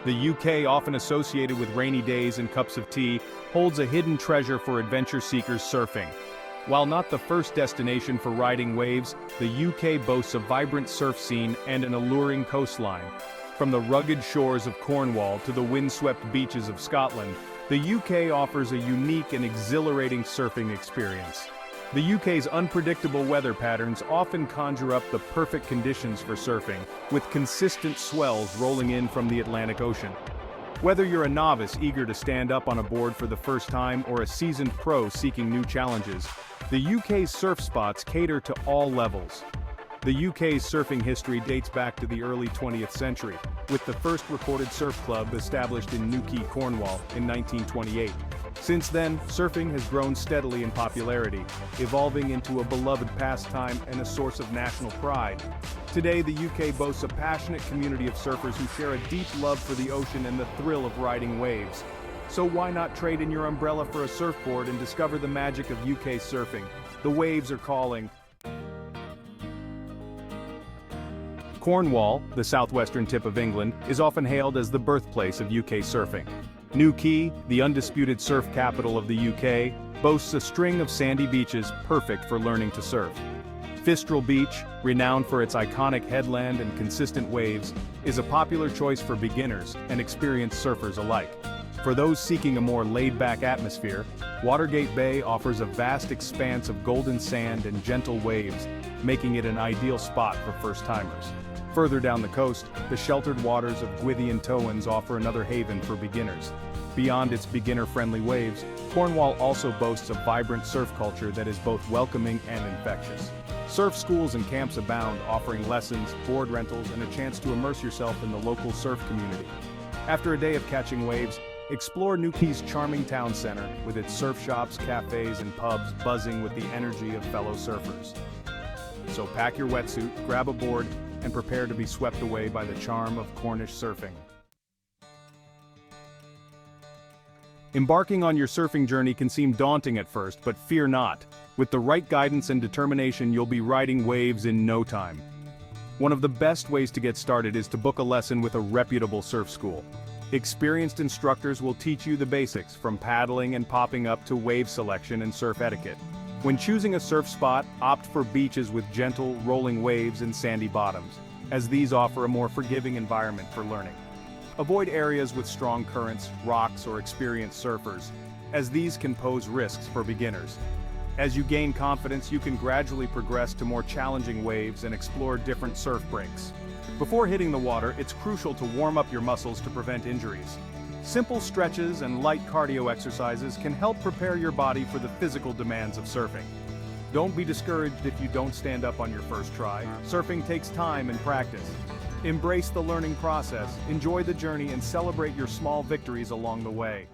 The UK, often associated with rainy days and cups of tea, holds a hidden treasure for adventure seekers surfing. While not the first destination for riding waves, the UK boasts a vibrant surf scene and an alluring coastline. From the rugged shores of Cornwall to the windswept beaches of Scotland, the UK offers a unique and exhilarating surfing experience. The UK's unpredictable weather patterns often conjure up the perfect conditions for surfing, with consistent swells rolling in from the Atlantic Ocean. Whether you're a novice eager to stand up on a board for the first time or a seasoned pro seeking new challenges, the UK's surf spots cater to all levels. The UK's surfing history dates back to the early 20th century, with the first recorded surf club established in Newquay, Cornwall, in 1928. Since then, surfing has grown steadily in popularity, evolving into a beloved pastime and a source of national pride. Today, the UK boasts a passionate community of surfers who share a deep love for the ocean and the thrill of riding waves. So why not trade in your umbrella for a surfboard and discover the magic of UK surfing? The waves are calling. Cornwall, the southwestern tip of England, is often hailed as the birthplace of UK surfing. Newquay, the undisputed surf capital of the UK, boasts a string of sandy beaches perfect for learning to surf. Fistral Beach, renowned for its iconic headland and consistent waves, is a popular choice for beginners and experienced surfers alike. For those seeking a more laid-back atmosphere, Watergate Bay offers a vast expanse of golden sand and gentle waves, making it an ideal spot for first-timers. Further down the coast, the sheltered waters of Gwythian Towans offer another haven for beginners. Beyond its beginner-friendly waves, Cornwall also boasts a vibrant surf culture that is both welcoming and infectious. Surf schools and camps abound, offering lessons, board rentals, and a chance to immerse yourself in the local surf community. After a day of catching waves, explore Newquay's charming town center, with its surf shops, cafes, and pubs buzzing with the energy of fellow surfers. So pack your wetsuit, grab a board, and prepare to be swept away by the charm of Cornish surfing. Embarking on your surfing journey can seem daunting at first, but fear not. With the right guidance and determination, you'll be riding waves in no time. One of the best ways to get started is to book a lesson with a reputable surf school. Experienced instructors will teach you the basics, from paddling and popping up to wave selection and surf etiquette. When choosing a surf spot, opt for beaches with gentle, rolling waves and sandy bottoms, as these offer a more forgiving environment for learning. Avoid areas with strong currents, rocks, or experienced surfers, as these can pose risks for beginners. As you gain confidence, you can gradually progress to more challenging waves and explore different surf breaks. Before hitting the water, it's crucial to warm up your muscles to prevent injuries. Simple stretches and light cardio exercises can help prepare your body for the physical demands of surfing. Don't be discouraged if you don't stand up on your first try. Surfing takes time and practice. Embrace the learning process, enjoy the journey, and celebrate your small victories along the way.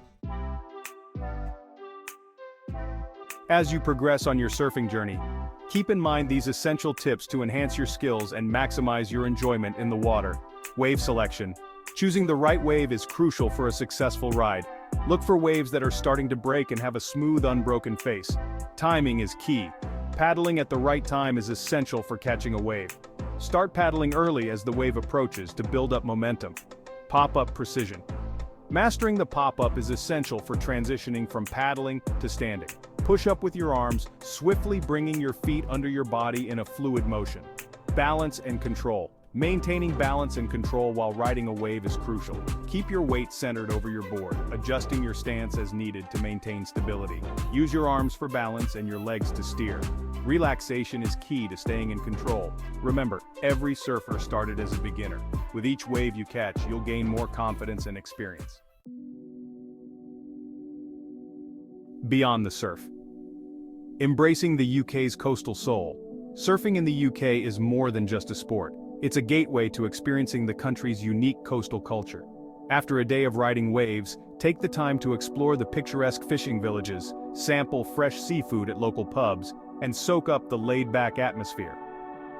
As you progress on your surfing journey, keep in mind these essential tips to enhance your skills and maximize your enjoyment in the water. Wave selection. Choosing the right wave is crucial for a successful ride. Look for waves that are starting to break and have a smooth, unbroken face. Timing is key. Paddling at the right time is essential for catching a wave. Start paddling early as the wave approaches to build up momentum. Pop-up precision. Mastering the pop-up is essential for transitioning from paddling to standing. Push up with your arms, swiftly bringing your feet under your body in a fluid motion. Balance and control. Maintaining balance and control while riding a wave is crucial. Keep your weight centered over your board, adjusting your stance as needed to maintain stability. Use your arms for balance and your legs to steer. Relaxation is key to staying in control. Remember, every surfer started as a beginner. With each wave you catch, you'll gain more confidence and experience. Beyond the surf. Embracing the UK's coastal soul. Surfing in the UK is more than just a sport. It's a gateway to experiencing the country's unique coastal culture. After a day of riding waves, take the time to explore the picturesque fishing villages, sample fresh seafood at local pubs, and soak up the laid-back atmosphere.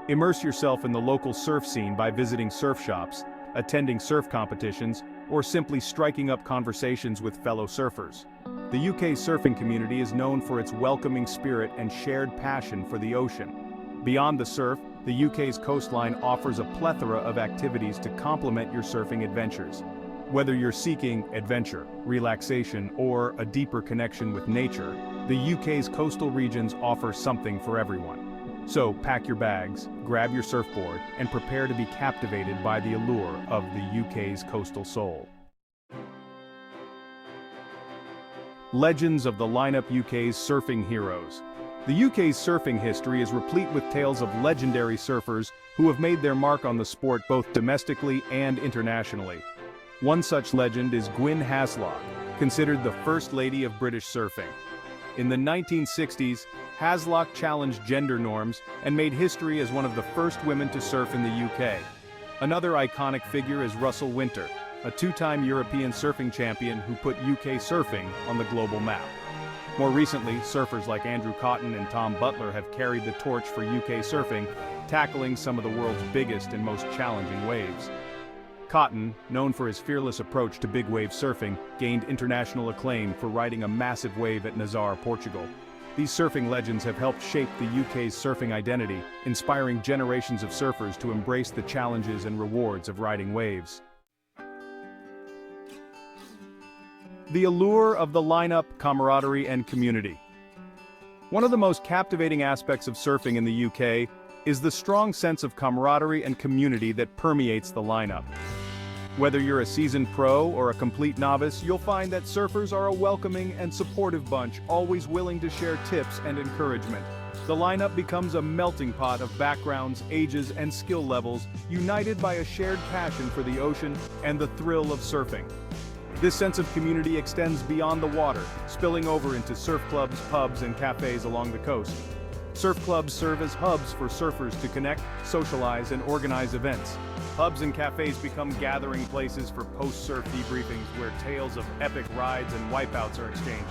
Immerse yourself in the local surf scene by visiting surf shops, attending surf competitions, or simply striking up conversations with fellow surfers. The UK surfing community is known for its welcoming spirit and shared passion for the ocean. Beyond the surf, the UK's coastline offers a plethora of activities to complement your surfing adventures. Whether you're seeking adventure, relaxation, or a deeper connection with nature, the UK's coastal regions offer something for everyone. So pack your bags, grab your surfboard, and prepare to be captivated by the allure of the UK's coastal soul. Legends of the lineup: UK's surfing heroes. The UK's surfing history is replete with tales of legendary surfers who have made their mark on the sport both domestically and internationally. One such legend is Gwyn Haslock, considered the First Lady of British surfing. In the 1960s, Haslock challenged gender norms and made history as one of the first women to surf in the UK. Another iconic figure is Russell Winter, a two-time European surfing champion who put UK surfing on the global map. More recently, surfers like Andrew Cotton and Tom Butler have carried the torch for UK surfing, tackling some of the world's biggest and most challenging waves. Cotton, known for his fearless approach to big wave surfing, gained international acclaim for riding a massive wave at Nazaré, Portugal. These surfing legends have helped shape the UK's surfing identity, inspiring generations of surfers to embrace the challenges and rewards of riding waves. The allure of the lineup: camaraderie and community. One of the most captivating aspects of surfing in the UK is the strong sense of camaraderie and community that permeates the lineup. Whether you're a seasoned pro or a complete novice, you'll find that surfers are a welcoming and supportive bunch, always willing to share tips and encouragement. The lineup becomes a melting pot of backgrounds, ages, and skill levels, united by a shared passion for the ocean and the thrill of surfing. This sense of community extends beyond the water, spilling over into surf clubs, pubs, and cafes along the coast. Surf clubs serve as hubs for surfers to connect, socialize, and organize events. Pubs and cafes become gathering places for post-surf debriefings where tales of epic rides and wipeouts are exchanged.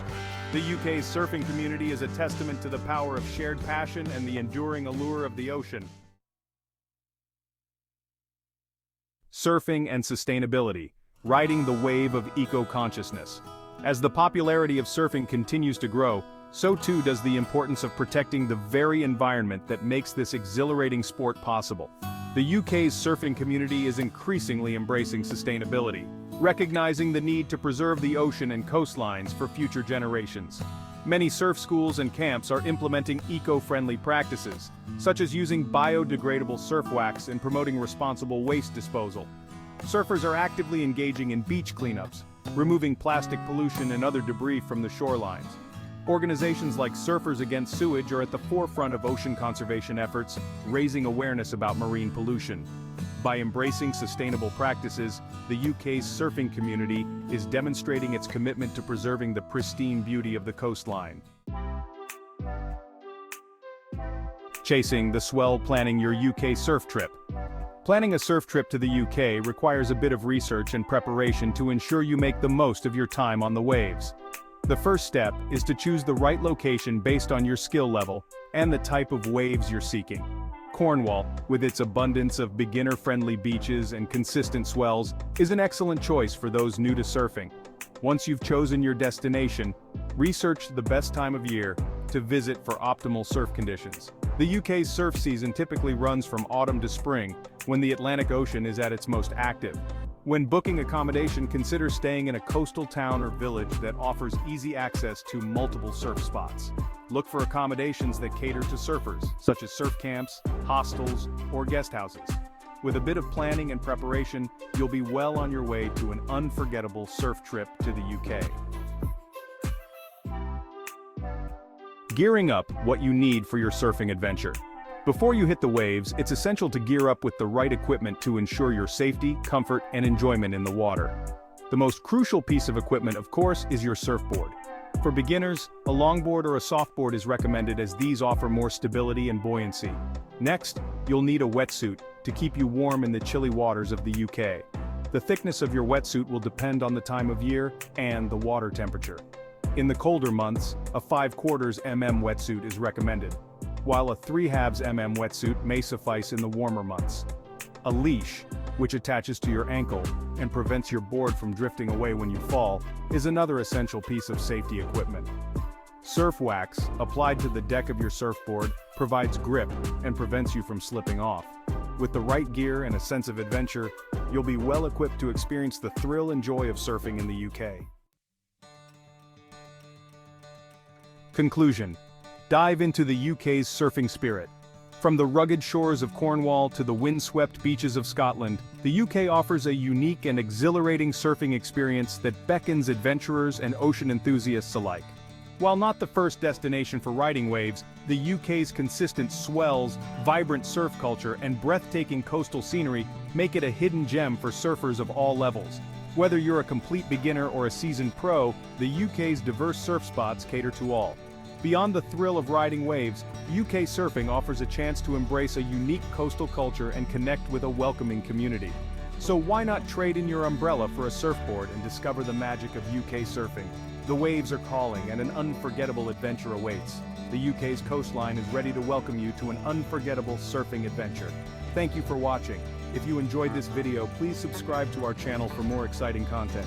The UK's surfing community is a testament to the power of shared passion and the enduring allure of the ocean. Surfing and sustainability, riding the wave of eco-consciousness. As the popularity of surfing continues to grow, so too does the importance of protecting the very environment that makes this exhilarating sport possible. The UK's surfing community is increasingly embracing sustainability, recognizing the need to preserve the ocean and coastlines for future generations. Many surf schools and camps are implementing eco-friendly practices, such as using biodegradable surf wax and promoting responsible waste disposal. Surfers are actively engaging in beach cleanups, removing plastic pollution and other debris from the shorelines. Organizations like Surfers Against Sewage are at the forefront of ocean conservation efforts, raising awareness about marine pollution. By embracing sustainable practices, the UK's surfing community is demonstrating its commitment to preserving the pristine beauty of the coastline. Chasing the swell: planning your UK surf trip. Planning a surf trip to the UK requires a bit of research and preparation to ensure you make the most of your time on the waves. The first step is to choose the right location based on your skill level and the type of waves you're seeking. Cornwall, with its abundance of beginner-friendly beaches and consistent swells, is an excellent choice for those new to surfing. Once you've chosen your destination, research the best time of year to visit for optimal surf conditions. The UK's surf season typically runs from autumn to spring, when the Atlantic Ocean is at its most active. When booking accommodation, consider staying in a coastal town or village that offers easy access to multiple surf spots. Look for accommodations that cater to surfers, such as surf camps, hostels, or guest houses. With a bit of planning and preparation, you'll be well on your way to an unforgettable surf trip to the UK. Gearing up: what you need for your surfing adventure. Before you hit the waves, it's essential to gear up with the right equipment to ensure your safety, comfort, and enjoyment in the water. The most crucial piece of equipment, of course, is your surfboard. For beginners, a longboard or a softboard is recommended, as these offer more stability and buoyancy. Next, you'll need a wetsuit to keep you warm in the chilly waters of the UK. The thickness of your wetsuit will depend on the time of year and the water temperature. In the colder months, a 3/4 mm wetsuit is recommended, while a 3/2 mm wetsuit may suffice in the warmer months. A leash, which attaches to your ankle and prevents your board from drifting away when you fall, is another essential piece of safety equipment. Surf wax, applied to the deck of your surfboard, provides grip and prevents you from slipping off. With the right gear and a sense of adventure, you'll be well equipped to experience the thrill and joy of surfing in the UK. Conclusion. Dive into the UK's surfing spirit. From the rugged shores of Cornwall to the windswept beaches of Scotland, the UK offers a unique and exhilarating surfing experience that beckons adventurers and ocean enthusiasts alike. While not the first destination for riding waves, the UK's consistent swells, vibrant surf culture, and breathtaking coastal scenery make it a hidden gem for surfers of all levels. Whether you're a complete beginner or a seasoned pro, the UK's diverse surf spots cater to all. Beyond the thrill of riding waves, UK surfing offers a chance to embrace a unique coastal culture and connect with a welcoming community. So why not trade in your umbrella for a surfboard and discover the magic of UK surfing? The waves are calling and an unforgettable adventure awaits. The UK's coastline is ready to welcome you to an unforgettable surfing adventure. Thank you for watching. If you enjoyed this video, please subscribe to our channel for more exciting content.